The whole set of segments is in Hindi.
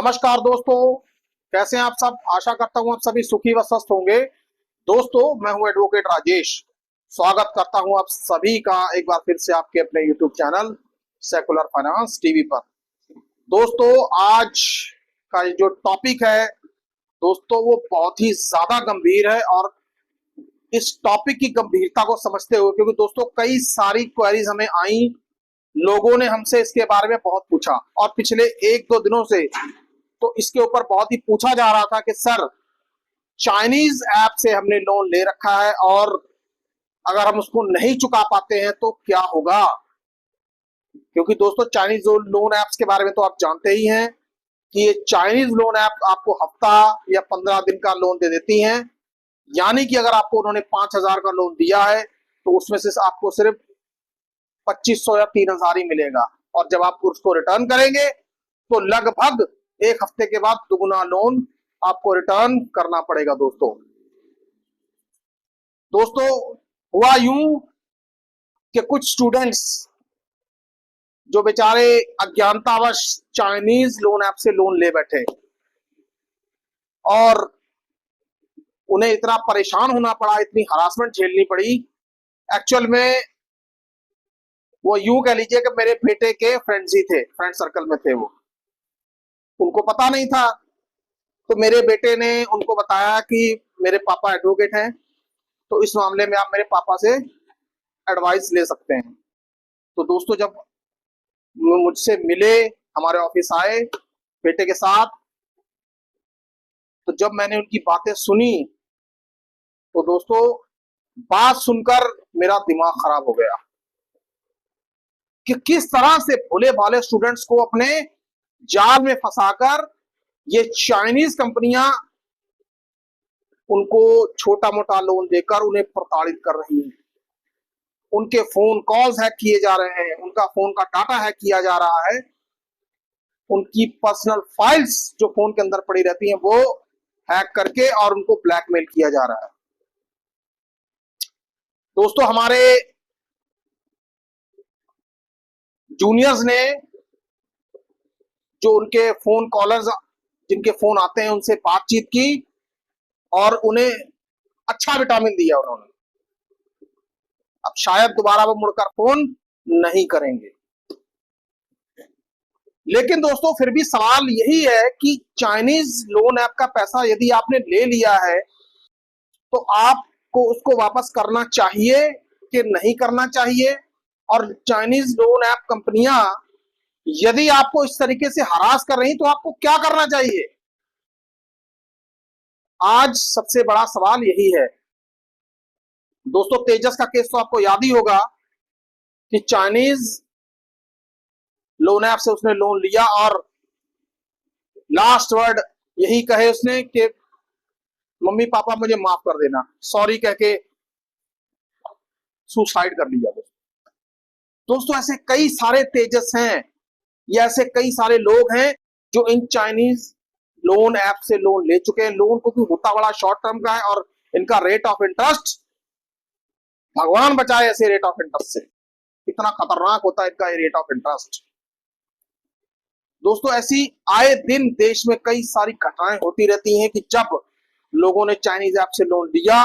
नमस्कार दोस्तों, कैसे हैं आप सब। आशा करता हूं आप सभी सुखी व स्वस्थ होंगे। दोस्तों, मैं हूं एडवोकेट राजेश। स्वागत करता हूं आप सभी का एक बार फिर से आपके अपने YouTube channel secular finance TV पर। दोस्तों, आज का जो टॉपिक है दोस्तों वो बहुत ही ज्यादा गंभीर है, और इस टॉपिक की गंभीरता को समझते हुए, क्योंकि दोस्तों कई सारी क्वेरीज हमें आई, लोगों ने हमसे इसके बारे में बहुत पूछा, और पिछले एक दो दिनों से तो इसके ऊपर बहुत ही पूछा जा रहा था कि सर, चाइनीज ऐप से हमने लोन ले रखा है और अगर हम उसको नहीं चुका पाते हैं तो क्या होगा। क्योंकि दोस्तों चाइनीज लोन ऐप्स के बारे में तो आप जानते ही हैं कि ये चाइनीज लोन ऐप आपको हफ्ता या 15 दिन का लोन दे देती हैं। यानी कि अगर आपको उन्होंने 5,000 का लोन दिया है तो उसमें से आपको सिर्फ 2,500 या 3,000 ही मिलेगा, और जब आप उसको रिटर्न करेंगे तो लगभग एक हफ्ते के बाद दुगुना लोन आपको रिटर्न करना पड़ेगा। दोस्तों हुआ यूं कि कुछ स्टूडेंट्स जो बेचारे अज्ञानतावश चाइनीज लोन ऐप से लोन ले बैठे और उन्हें इतना परेशान होना पड़ा, इतनी हरासमेंट झेलनी पड़ी। एक्चुअल में वो यूं कह लीजिए कि मेरे बेटे के फ्रेंड्स ही थे, फ्रेंड सर्कल में थे वो, उनको पता नहीं था। तो मेरे बेटे ने उनको बताया कि मेरे पापा एडवोकेट हैं, तो इस मामले में आप मेरे पापा से एडवाइस ले सकते हैं। तो दोस्तों जब मुझसे मिले, हमारे ऑफिस आए बेटे के साथ, तो जब मैंने उनकी बातें सुनी तो दोस्तों बात सुनकर मेरा दिमाग खराब हो गया कि किस तरह से भोले भाले स्टूडेंट्स को अपने जाल में फंसाकर ये चाइनीज कंपनियां उनको छोटा मोटा लोन देकर उन्हें प्रताड़ित कर रही हैं। उनके फोन कॉल्स हैक किए जा रहे हैं, उनका फोन का डाटा हैक किया जा रहा है, उनकी पर्सनल फाइल्स जो फोन के अंदर पड़ी रहती हैं वो हैक करके और उनको ब्लैकमेल किया जा रहा है। दोस्तों हमारे जूनियर्स ने, जो उनके फोन कॉलर्स जिनके फोन आते हैं, उनसे बातचीत की और उन्हें अच्छा विटामिन दिया उन्होंने। अब शायद दोबारा वो मुड़कर फोन नहीं करेंगे। लेकिन दोस्तों फिर भी सवाल यही है कि चाइनीज लोन ऐप का पैसा यदि आपने ले लिया है तो आपको उसको वापस करना चाहिए कि नहीं करना चाहिए। और चाइनीज लोन ऐप कंपनियां यदि आपको इस तरीके से हरास कर रही तो आपको क्या करना चाहिए। आज सबसे बड़ा सवाल यही है। दोस्तों तेजस का केस तो आपको याद ही होगा कि चाइनीज लोन ऐप से उसने लोन लिया और लास्ट वर्ड यही कहे उसने कि मम्मी पापा मुझे माफ कर देना, सॉरी कह के सुसाइड कर लिया। दोस्तों ऐसे कई सारे तेजस हैं, या ऐसे कई सारे लोग हैं जो इन चाइनीज लोन ऐप से लोन ले चुके हैं। लोन को भी होता बड़ा शॉर्ट टर्म का है और इनका रेट ऑफ इंटरेस्ट, भगवान बचाए ऐसे रेट ऑफ इंटरेस्ट से, कितना खतरनाक होता है इनका ये रेट ऑफ इंटरेस्ट। दोस्तों ऐसी आए दिन देश में कई सारी घटनाएं होती रहती हैं कि जब लोगों ने चाइनीज ऐप से लोन लिया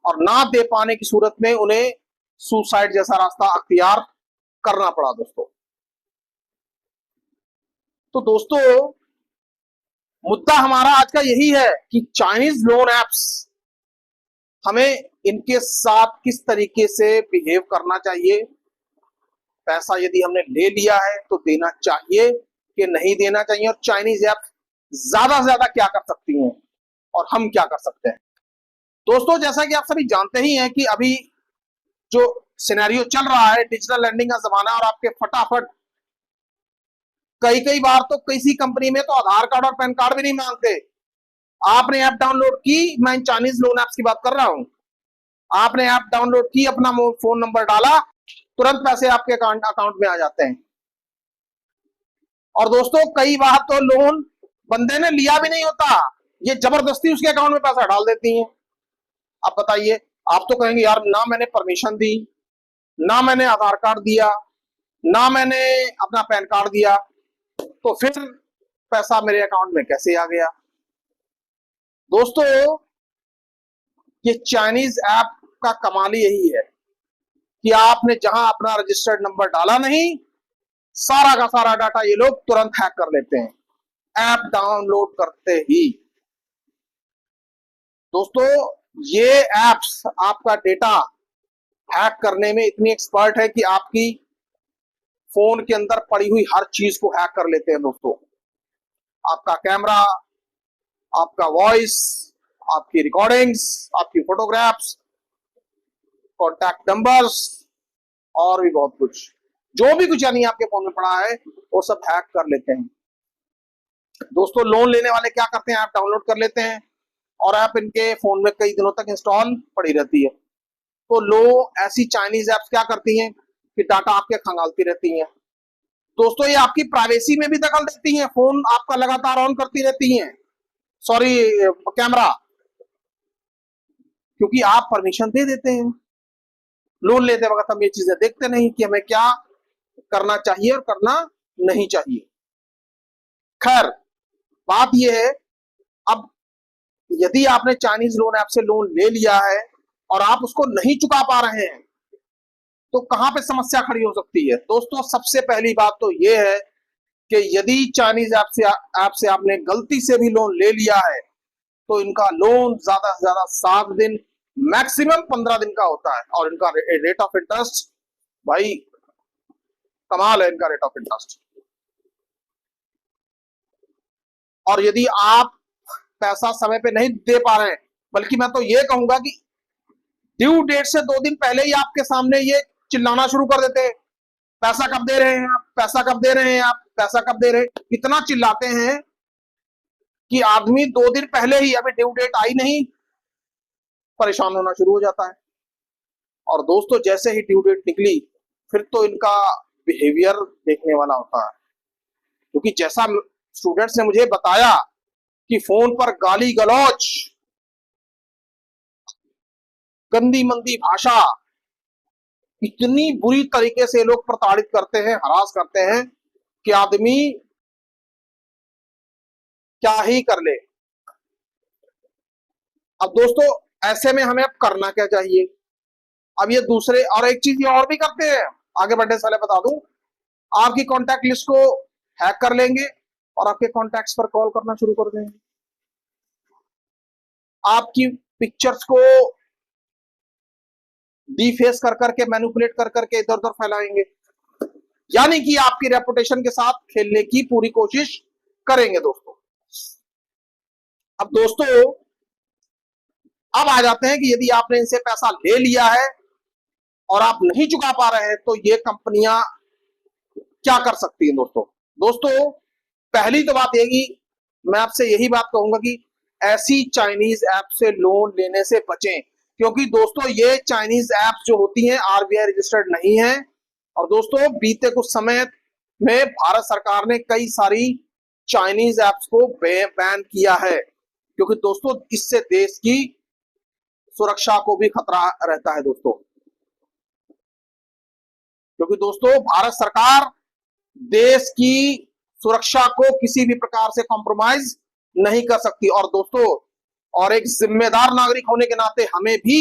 और ना दे पाने की सूरत में उन्हें सुसाइड जैसा रास्ता अख्तियार करना पड़ा। दोस्तों मुद्दा हमारा आज का यही है कि चाइनीज लोन ऐप्स, हमें इनके साथ किस तरीके से बिहेव करना चाहिए। पैसा यदि हमने ले लिया है तो देना चाहिए कि नहीं देना चाहिए, और चाइनीज ऐप ज्यादा से ज्यादा क्या कर सकती हैं और हम क्या कर सकते हैं। दोस्तों जैसा कि आप सभी जानते ही हैं कि अभी जो सिनेरियो चल रहा है, डिजिटल लैंडिंग का जमाना, और आपके फटाफट कई बार तो किसी कंपनी में तो आधार कार्ड और पैन कार्ड भी नहीं मांगते। आपने ऐप डाउनलोड की, मैं चाइनीज लोन ऐप्स की बात कर रहा हूं, आपने ऐप डाउनलोड की, अपना फोन नंबर डाला, तुरंत पैसे आपके अकाउंट में आ जाते हैं। और दोस्तों कई बार तो लोन बंदे ने लिया भी नहीं होता, ये जबरदस्ती उसके अकाउंट में पैसा डाल देती हैं। अब बताइए, आप तो कहेंगे यार ना मैंने परमिशन दी, ना मैंने आधार कार्ड दिया, ना मैंने अपना पैन कार्ड दिया, तो फिर पैसा मेरे अकाउंट में कैसे आ गया। दोस्तों ये चाइनीज ऐप का कमाल ही यही है कि आपने जहां अपना रजिस्टर्ड नंबर डाला नहीं, सारा का सारा डाटा ये लोग तुरंत हैक कर लेते हैं ऐप डाउनलोड करते ही। दोस्तों ये एप्स आपका डेटा हैक करने में इतनी एक्सपर्ट है कि आपकी फोन के अंदर पड़ी हुई हर चीज को हैक कर लेते हैं। दोस्तों आपका कैमरा, आपका वॉइस, आपकी रिकॉर्डिंग्स, आपकी फोटोग्राफ्स, कॉन्टैक्ट नंबर्स और भी बहुत कुछ, जो भी कुछ यानी आपके फोन में पड़ा है वो सब हैक कर लेते हैं। दोस्तों लोन लेने वाले क्या करते हैं, ऐप डाउनलोड कर लेते हैं और ऐप इनके फोन में कई दिनों तक इंस्टॉल पड़ी रहती है। तो लोग ऐसी चाइनीज ऐप्स क्या करती हैं कि डाटा आपके खंगालती रहती हैं। दोस्तों ये आपकी प्राइवेसी में भी दखल देती हैं, फोन आपका लगातार ऑन करती रहती हैं, सॉरी कैमरा, क्योंकि आप परमिशन दे देते हैं। लोन लेते वक्त हम ये चीजें देखते नहीं कि हमें क्या करना चाहिए और करना नहीं चाहिए। खैर बात यह है, अब यदि आपने चाइनीज लोन ऐप से लोन ले लिया है और आप उसको नहीं चुका पा रहे हैं तो कहां पे समस्या खड़ी हो सकती है। दोस्तों सबसे पहली बात तो यह है कि यदि चाइनीज ऐप से आपने गलती से भी लोन ले लिया है तो इनका लोन ज्यादा से ज्यादा 7 दिन, मैक्सिमम 15 दिन का होता है और इनका रेट ऑफ इंटरेस्ट भाई कमाल है, इनका रेट ऑफ इंटरेस्ट। और यदि आप पैसा समय पे नहीं दे पा रहे हैं, बल्कि मैं तो ये कहूंगा कि ड्यू डेट से 2 दिन पहले ही आपके सामने ये चिल्लाना शुरू कर देते हैं, पैसा कब दे रहे हैं आप, पैसा कब दे रहे हैं आप, पैसा कब दे रहे हैं। इतना चिल्लाते हैं कि आदमी 2 दिन पहले ही, अभी ड्यू डेट आई नहीं, परेशान होना शुरू हो जाता है। और दोस्तों जैसे ही ड्यू डेट निकली फिर तो इनका बिहेवियर देखने वाला होता है, क्योंकि जैसा स्टूडेंट्स ने मुझे बताया कि फोन पर गाली गलौज, गंदी मंदी भाषा, इतनी बुरी तरीके से लोग प्रताड़ित करते हैं, हरास करते हैं कि आदमी क्या ही कर ले। अब दोस्तों ऐसे में हमें अब करना क्या चाहिए। अब ये दूसरे और एक चीज ये और भी करते हैं, आगे बढ़ने से पहले बता दूं, आपकी कॉन्टैक्ट लिस्ट को हैक कर लेंगे और आपके कॉन्टैक्ट्स पर कॉल करना शुरू कर देंगे, आपकी पिक्चर्स को डीफेस कर करके, मैनिपुलेट कर करके इधर उधर फैलाएंगे, यानी कि आपकी रेपुटेशन के साथ खेलने की पूरी कोशिश करेंगे। दोस्तों अब दोस्तों अब आ जाते हैं कि यदि आपने इनसे पैसा ले लिया है और आप नहीं चुका पा रहे हैं तो ये कंपनियां क्या कर सकती हैं। दोस्तों पहली तो बात यही, मैं आपसे यही बात कहूंगा कि ऐसी चाइनीज ऐप से लोन लेने से बचें, क्योंकि दोस्तों ये चाइनीज ऐप जो होती हैं आरबीआई रजिस्टर्ड नहीं है। और दोस्तों बीते कुछ समय में भारत सरकार ने कई सारी चाइनीज ऐप्स को बैन किया है, क्योंकि दोस्तों इससे देश की सुरक्षा को भी खतरा रहता है। दोस्तों क्योंकि दोस्तों भारत सरकार देश की सुरक्षा को किसी भी प्रकार से कॉम्प्रोमाइज नहीं कर सकती। और दोस्तों और एक जिम्मेदार नागरिक होने के नाते हमें भी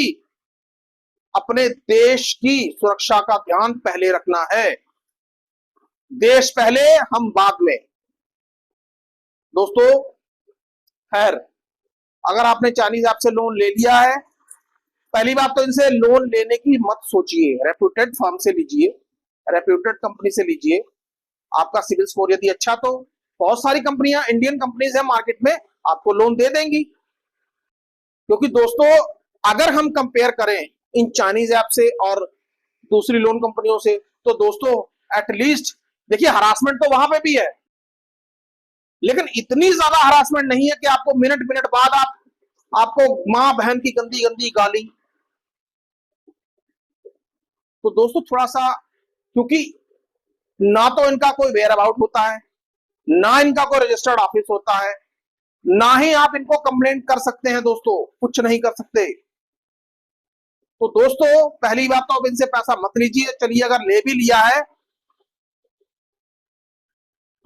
अपने देश की सुरक्षा का ध्यान पहले रखना है, देश पहले हम बाद में। दोस्तों खैर अगर आपने चाइनीज ऐप से लोन ले लिया है, पहली बात तो इनसे लोन लेने की मत सोचिए, रेप्यूटेड फर्म से लीजिए, रेप्यूटेड कंपनी से लीजिए। आपका सिविल स्कोर यदि अच्छा तो बहुत सारी कंपनियां, इंडियन कंपनीज है मार्केट में, आपको लोन दे देंगी। क्योंकि दोस्तों अगर हम कंपेयर करें इन चाइनीज ऐप से और दूसरी लोन कंपनियों से, तो दोस्तों एटलीस्ट देखिए हरासमेंट तो वहां पे भी है, लेकिन इतनी ज्यादा हरासमेंट नहीं है कि आपको मिनट मिनट बाद आपको मां बहन की गंदी गंदी गाली। तो दोस्तों थोड़ा सा, क्योंकि ना तो इनका कोई वेयर अबाउट होता है, ना इनका कोई रजिस्टर्ड ऑफिस होता है, ना ही आप इनको कंप्लेंट कर सकते हैं। दोस्तों कुछ नहीं कर सकते। तो दोस्तों पहली बात तो अब इनसे पैसा मत लीजिए। चलिए अगर ले भी लिया है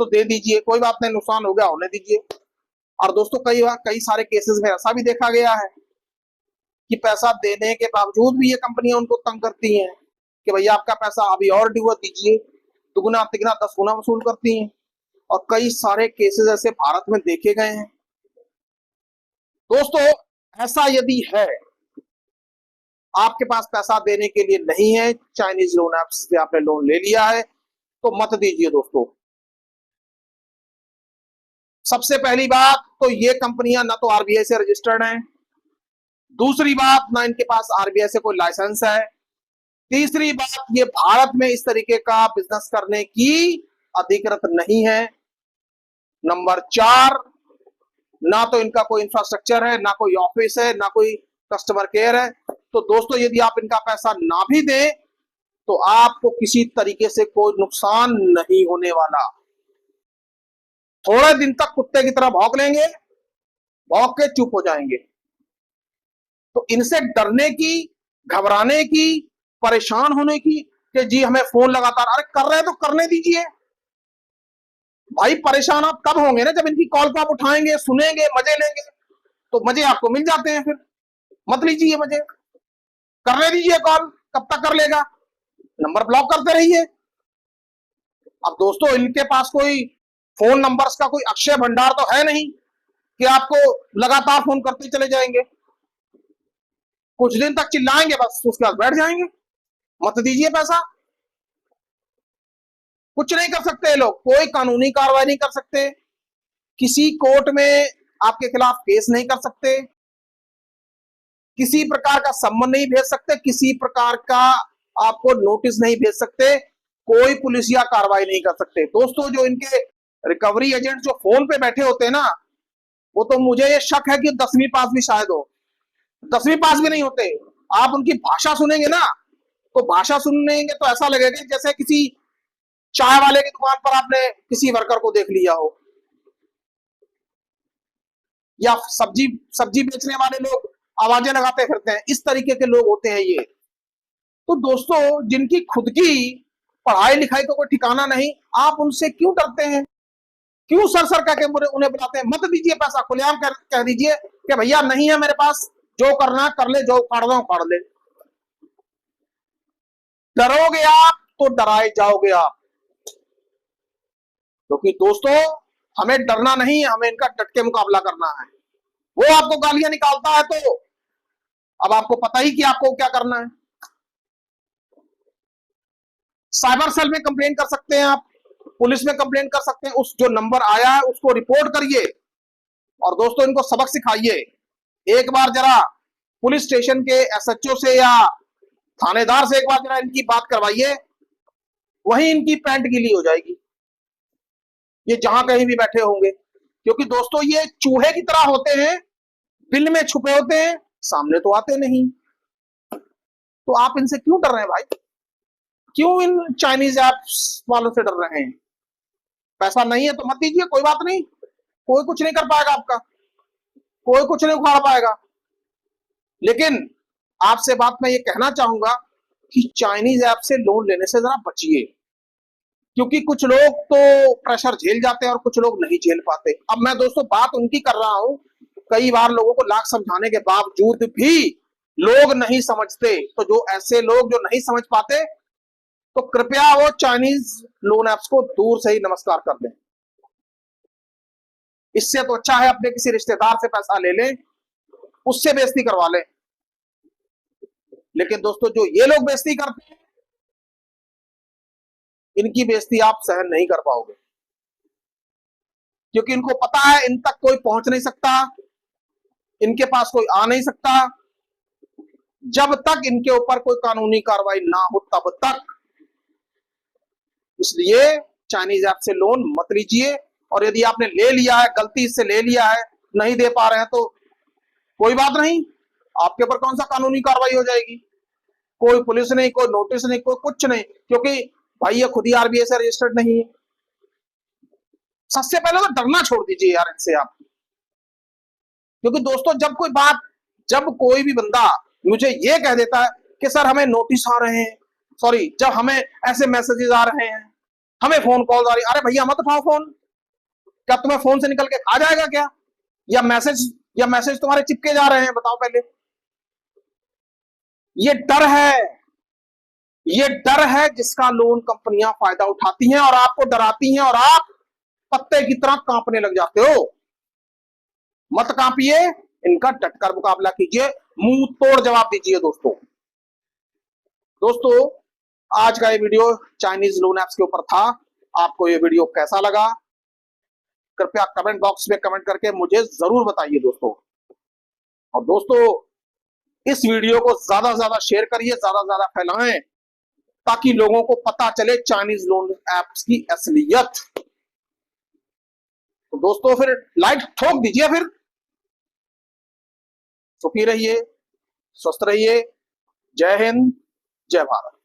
तो दे दीजिए, कोई बात नहीं, नुकसान हो गया होने दीजिए। और दोस्तों कई सारे केसेस में ऐसा भी देखा गया है कि पैसा देने के बावजूद भी ये कंपनियां उनको तंग करती हैं कि भैया आपका पैसा अभी और ड्यू दीजिए, दुगुना तिगुना 10 गुना वसूल करती हैं। और कई सारे केसेस ऐसे भारत में देखे गए हैं। दोस्तों ऐसा यदि है, आपके पास पैसा देने के लिए नहीं है, चाइनीज लोन ऐप से आपने लोन ले लिया है, तो मत दीजिए दोस्तों। सबसे पहली बात तो ये कंपनियां ना तो आरबीआई से रजिस्टर्ड हैं, दूसरी बात ना इनके पास आरबीआई से कोई लाइसेंस है, तीसरी बात ये भारत में इस तरीके का बिजनेस करने की अधिकृत नहीं है, नंबर 4 ना तो इनका कोई इंफ्रास्ट्रक्चर है, ना कोई ऑफिस है, ना कोई कस्टमर केयर है। तो दोस्तों यदि आप इनका पैसा ना भी दें तो आपको किसी तरीके से कोई नुकसान नहीं होने वाला। थोड़े दिन तक कुत्ते की तरह भौंक लेंगे, भौंक के चुप हो जाएंगे। तो इनसे डरने की, घबराने की, परेशान होने की कि जी हमें फोन लगातार, अरे कर रहे हैं तो करने दीजिए भाई। परेशान आप कब होंगे ना, जब इनकी कॉल को आप उठाएंगे, सुनेंगे, मजे लेंगे। तो मजे आपको मिल जाते हैं, फिर मत लीजिए मजे, करने दीजिए कॉल। कब तक कर लेगा, नंबर ब्लॉक करते रहिए। अब दोस्तों इनके पास कोई फोन नंबर्स का कोई अक्षय भंडार तो है नहीं कि आपको लगातार फोन करते चले जाएंगे। कुछ दिन तक चिल्लाएंगे, बस उसके बाद बैठ जाएंगे। मत दीजिए पैसा। कुछ नहीं कर सकते लोग, कोई कानूनी कार्रवाई नहीं कर सकते, किसी कोर्ट में आपके खिलाफ केस नहीं कर सकते, किसी प्रकार का सम्मन नहीं भेज सकते, किसी प्रकार का आपको नोटिस नहीं भेज सकते, कोई पुलिसिया कार्रवाई नहीं कर सकते। दोस्तों जो इनके रिकवरी एजेंट जो फोन पे बैठे होते हैं ना, वो तो मुझे ये शक है कि 10वीं पास भी शायद हो, 10वीं पास भी नहीं होते। आप उनकी भाषा सुनेंगे ना, तो भाषा सुनेंगे तो ऐसा लगेगा जैसे किसी चाय वाले की दुकान पर आपने किसी वर्कर को देख लिया हो, या सब्जी सब्जी बेचने वाले लोग आवाजें लगाते फिरते हैं, इस तरीके के लोग होते हैं ये। तो दोस्तों जिनकी खुद की पढ़ाई लिखाई का कोई ठिकाना नहीं, आप उनसे क्यों डरते हैं, क्यों सर सर कह के उन्हें बुलाते हैं। मत दीजिए पैसा, खुलेआम कह दीजिए कि भैया नहीं है मेरे पास, जो करना कर ले, जो उखाड़ना उखाड़ ले। डरोगे आप तो डराए जाओगे आप, क्योंकि दोस्तों हमें डरना नहीं है, हमें इनका डट के मुकाबला करना है। वो आपको गालियां निकालता है तो अब आपको पता ही कि आपको क्या करना है। साइबर सेल में कंप्लेन कर सकते हैं आप, पुलिस में कंप्लेन कर सकते हैं, उस जो नंबर आया है उसको रिपोर्ट करिए। और दोस्तों इनको सबक सिखाइए, एक बार जरा पुलिस स्टेशन के एसएचओ से या थानेदार से एक बार जरा इनकी बात करवाइए, वहीं इनकी पैंट गीली हो जाएगी, ये जहां कहीं भी बैठे होंगे। क्योंकि दोस्तों ये चूहे की तरह होते हैं, बिल में छुपे होते हैं, सामने तो आते नहीं। तो आप इनसे क्यों डर रहे हैं भाई, क्यों इन चाइनीज एप्स वालों से डर रहे हैं। पैसा नहीं है तो मत दीजिए, कोई बात नहीं, कोई कुछ नहीं कर पाएगा आपका, कोई कुछ नहीं उखाड़ पाएगा। लेकिन आपसे बात मैं ये कहना चाहूंगा कि चाइनीज ऐप से लोन लेने से जरा बचिए, क्योंकि कुछ लोग तो प्रेशर झेल जाते हैं और कुछ लोग नहीं झेल पाते। अब मैं दोस्तों बात उनकी कर रहा हूं, कई बार लोगों को लाख समझाने के बावजूद भी लोग नहीं समझते। तो जो ऐसे लोग जो नहीं समझ पाते, तो कृपया वो चाइनीज लोन ऐप्स को दूर से ही नमस्कार कर दें। इससे तो अच्छा है अपने किसी रिश्तेदार से पैसा ले लें, उससे बेइज्जती करवा लें। लेकिन दोस्तों जो ये लोग बेइज्जती करते हैं, इनकी बेइज्जती आप सहन नहीं कर पाओगे, क्योंकि इनको पता है इन तक कोई पहुंच नहीं सकता, इनके पास कोई आ नहीं सकता। जब तक इनके ऊपर कोई कानूनी कार्रवाई ना हो तब तक। इसलिए चाइनीज ऐप से लोन मत लीजिए, और यदि आपने ले लिया है, गलती से ले लिया है, नहीं दे पा रहे हैं, तो कोई बात नहीं, आपके ऊपर कौन सा कानूनी कार्रवाई हो जाएगी, कोई पुलिस नहीं, कोई नोटिस नहीं, कोई कुछ नहीं, क्योंकि भाई ये खुद ही आरबीआई से रजिस्टर्ड नहीं है। सबसे पहले तो डरना छोड़ दीजिए यार इनसे आप, क्योंकि दोस्तों जब कोई भी बंदा मुझे ये कह देता है कि सर हमें नोटिस आ रहे हैं, सॉरी, जब हमें ऐसे मैसेजेस आ रहे हैं, हमें फोन कॉल आ रही, अरे भैया मत उठाओ फोन, क्या तुम्हें फोन से निकल के खा जाएगा क्या, या मैसेज तुम्हारे चिपके जा रहे हैं, बताओ पहले। ये डर है, ये डर है जिसका लोन कंपनियां फायदा उठाती हैं और आपको डराती हैं, और आप पत्ते की तरह कांपने लग जाते हो। मत कांपिए, इनका डटकर मुकाबला कीजिए, मुंह तोड़ जवाब दीजिए। दोस्तों आज का ये वीडियो चाइनीज लोन एप्स के ऊपर था। आपको ये वीडियो कैसा लगा, कृपया कमेंट बॉक्स में कमेंट करके मुझे जरूर बताइए दोस्तों। और दोस्तों इस वीडियो को ज्यादा से ज्यादा शेयर करिए, ज्यादा से ज्यादा फैलाएं, ताकि लोगों को पता चले चाइनीज लोन एप्स की असलियत। तो दोस्तों फिर लाइक ठोक दीजिए, फिर सुखी रहिए, स्वस्थ रहिए। जय हिंद, जय भारत।